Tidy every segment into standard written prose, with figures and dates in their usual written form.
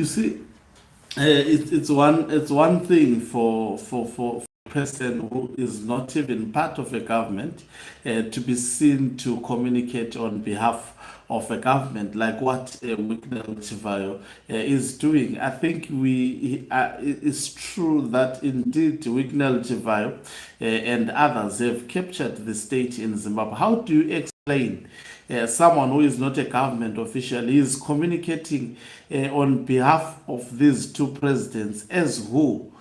You see, it's one thing for a person who is not even part of a government to be seen to communicate on behalf of a government, like what Wicknell Chivayo is doing. I think it's true that indeed Wicknell Chivayo and others have captured the state in Zimbabwe. How do you explain someone who is not a government official is communicating on behalf of these two presidents as who?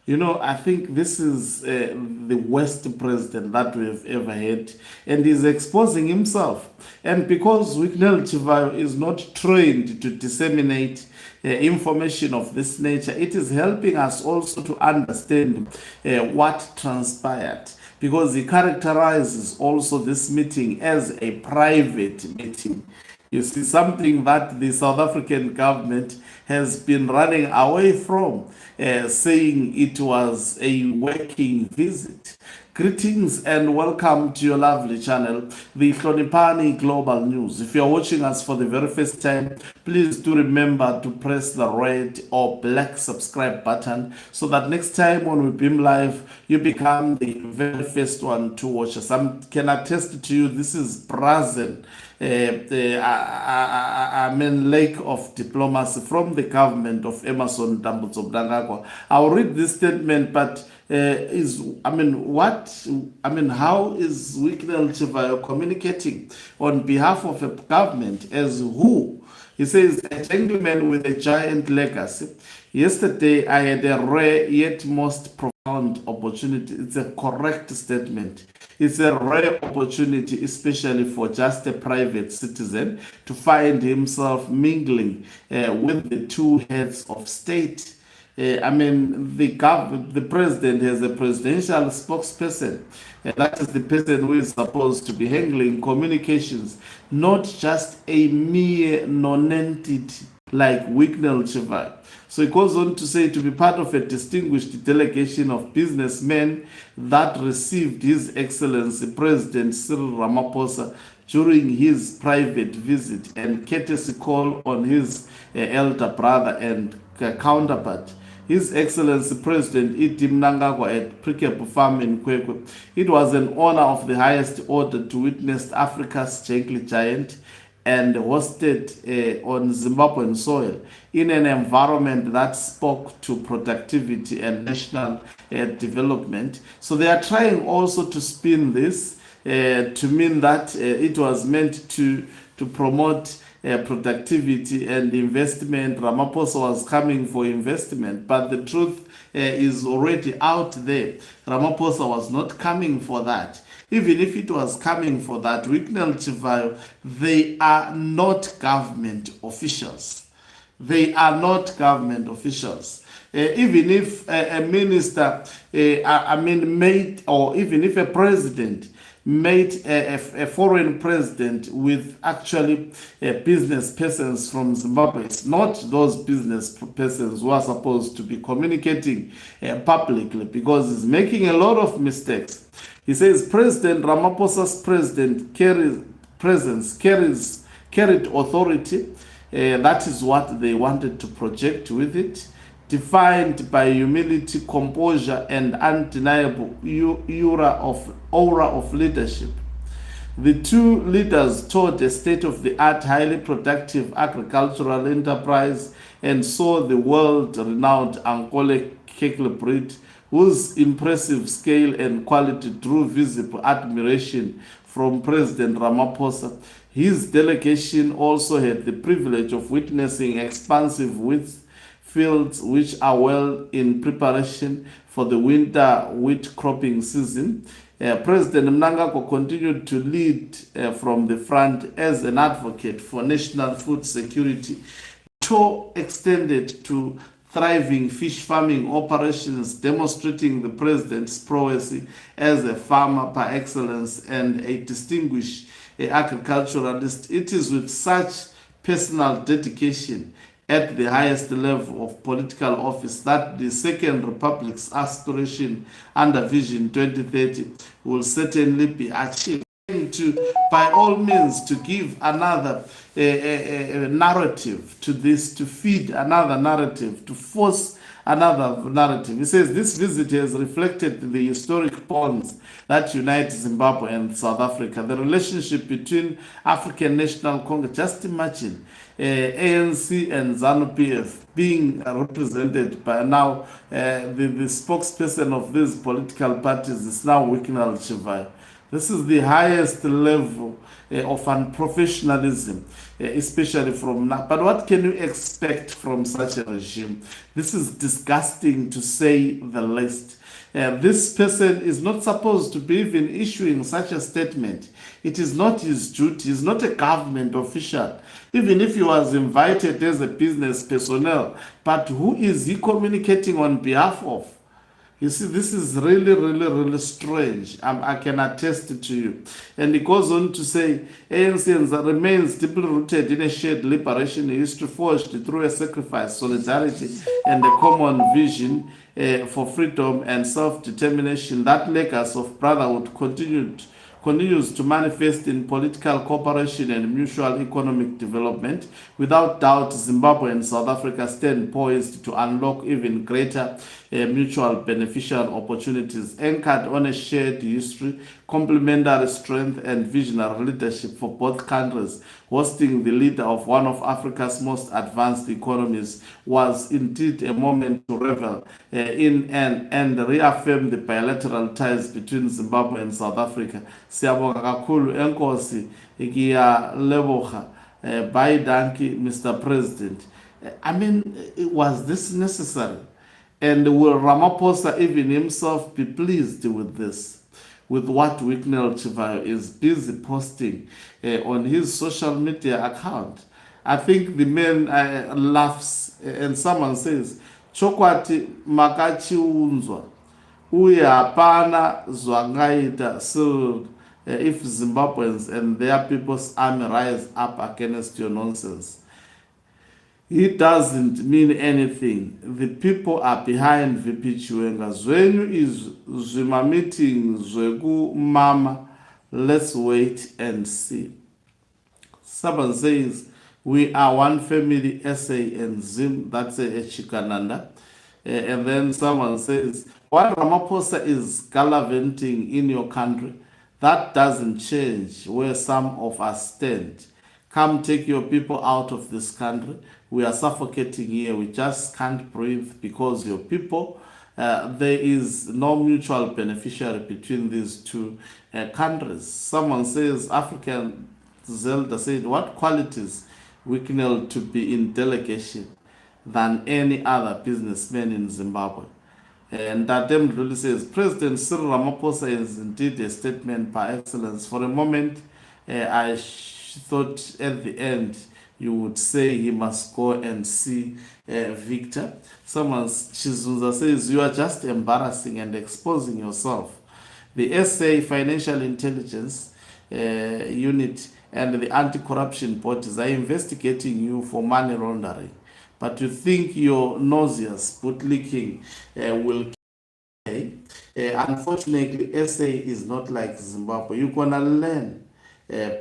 I think this is the worst president that we've ever had, and he's exposing himself. And because Wicknell Chivayo is not trained to disseminate information of this nature, it is helping us also to understand what transpired. Because he characterizes also this meeting as a private meeting. You see, something that the South African government has been running away from, saying it was a working visit. Greetings and welcome to your lovely channel, the Hlonipani Global News. If you're watching us for the very first time, please do remember to press the red or black subscribe button so that next time when we beam live, you become the very first one to watch us. I can attest to you, this is brazen. Lake of diplomacy from the government of Emmerson Mnangagwa. I'll read this statement, but how is Wicknell Chivayo communicating on behalf of a government as who? He says, a gentleman with a giant legacy. Yesterday, I had a rare yet most profound opportunity. It's a correct statement. It's a rare opportunity, especially for just a private citizen, to find himself mingling with the two heads of state. The president has a presidential spokesperson. That is the person who is supposed to be handling communications, not just a mere non-entity like Wicknell Chivayo. So he goes on to say, to be part of a distinguished delegation of businessmen that received His Excellency President Cyril Ramaphosa during his private visit and courtesy call on his elder brother and counterpart, His Excellency President E.D. Mnangagwa at Prikepu Farm in Kwekwe. It was an honor of the highest order to witness Africa's Jenkly giant and hosted on Zimbabwean soil in an environment that spoke to productivity and national development. So they are trying also to spin this to mean that it was meant to promote productivity and investment. Ramaphosa was coming for investment, but the truth is already out there. Ramaphosa was not coming for that. Even if it was coming for that, Wicknell Chivayo, they are not government officials. They are not government officials. Even if a minister, made, or even if a president made a foreign president with actually business persons from Zimbabwe, it's not those business persons who are supposed to be communicating publicly, because he's making a lot of mistakes. He says President Ramaphosa's presence carried authority. That is what they wanted to project with it, defined by humility, composure, and undeniable aura of leadership. The two leaders toured a state-of-the-art, highly productive agricultural enterprise and saw the world-renowned Ankole cattle breed, whose impressive scale and quality drew visible admiration from President Ramaphosa. His delegation also had the privilege of witnessing expansive wheat fields which are well in preparation for the winter wheat cropping season. President Mnangagwa continued to lead from the front as an advocate for national food security. The tour extended to thriving fish farming operations, demonstrating the president's prowess as a farmer par excellence and a distinguished agriculturalist. It is with such personal dedication at the highest level of political office that the Second Republic's aspiration under Vision 2030 will certainly be achieved. To to, by all means, to give another narrative to this, to feed another narrative, to force another narrative. He says this visit has reflected the historic bonds that unite Zimbabwe and South Africa. The relationship between African National Congress, just imagine ANC and ZANU-PF being represented by now, the spokesperson of these political parties is now Wikinal Chivayo. This is the highest level of unprofessionalism, especially from now. But what can you expect from such a regime? This is disgusting, to say the least. This person is not supposed to be even issuing such a statement. It is not his duty. He's not a government official, even if he was invited as a business personnel. But who is he communicating on behalf of? You see, this is really, really, really strange. I can attest it to you. And he goes on to say, ANC remains deeply rooted in a shared liberation history forged through a sacrifice, solidarity, and a common vision for freedom and self-determination. That legacy of brotherhood continues to manifest in political cooperation and mutual economic development. Without doubt, Zimbabwe and South Africa stand poised to unlock even greater mutual beneficial opportunities anchored on a shared history, complementary strength, and visionary leadership for both countries. Hosting the leader of one of Africa's most advanced economies was indeed a moment to revel in and reaffirm the bilateral ties between Zimbabwe and South Africa. Siyabonga kakhulu enkosi ngiyaleboga bayidanki Mr. President. I mean, was this necessary? And will Ramaphosa even himself be pleased with this, with what Wikinal Chivayo is busy posting on his social media account? I think the man laughs, and someone says, chokwati makachiunzwa uye hapana zvangaita sealed if Zimbabweans and their people's army rise up against your nonsense. It doesn't mean anything. The people are behind VP Chiwenga. Zwenyu is Zuma meeting Zweku Mama. Let's wait and see. Someone says, we are one family, SA and Zim. That's a Chikananda. And then someone says, while Ramaphosa is gallivanting in your country, that doesn't change where some of us stand. Come take your people out of this country. We are suffocating here. We just can't breathe because your people, there is no mutual beneficiary between these two countries. Someone says, African Zelda said, what qualities Wikinal to be in delegation than any other businessman in Zimbabwe? And Dadem really says, President Cyril Ramaphosa is indeed a statement par excellence. For a moment, I thought at the end you would say he must go and see Victor. Someone, Chizunza says, you are just embarrassing and exposing yourself. The SA Financial Intelligence Unit and the anti-corruption bodies are investigating you for money laundering. But you think your nauseous bootlicking will kill. Unfortunately, SA is not like Zimbabwe. You're going to learn,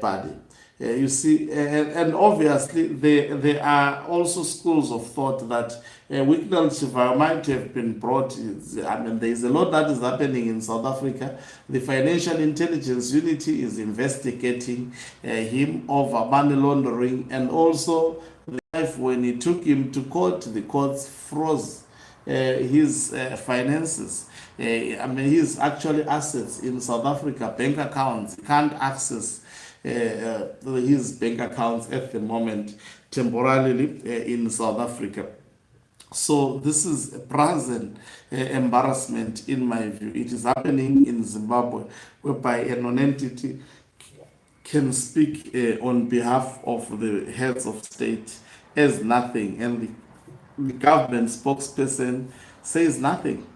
buddy. You see, and obviously there are also schools of thought that Wikinal Chivayo might have been brought. I mean, there is a lot that is happening in South Africa. The Financial Intelligence Unity is investigating him over money laundering, and also the life when he took him to court, the courts froze his finances. I mean, his actually assets in South Africa, bank accounts, can't access his bank accounts at the moment temporarily in South Africa. So this is a present embarrassment in my view. It is happening in Zimbabwe, whereby a non-entity can speak on behalf of the heads of state as nothing, and the government spokesperson says nothing.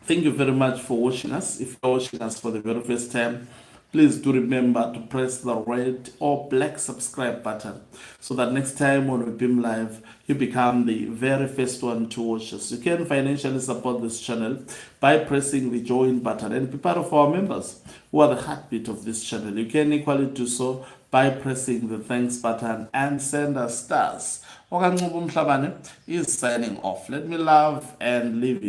Thank you very much for watching us. If you're watching us for the very first time, please do remember to press the red or black subscribe button so that next time when we beam live, you become the very first one to watch us. You can financially support this channel by pressing the join button and be part of our members who are the heartbeat of this channel. You can equally do so by pressing the thanks button and send us stars. Okancuba Mhlabane is signing off. Let me love and leave you.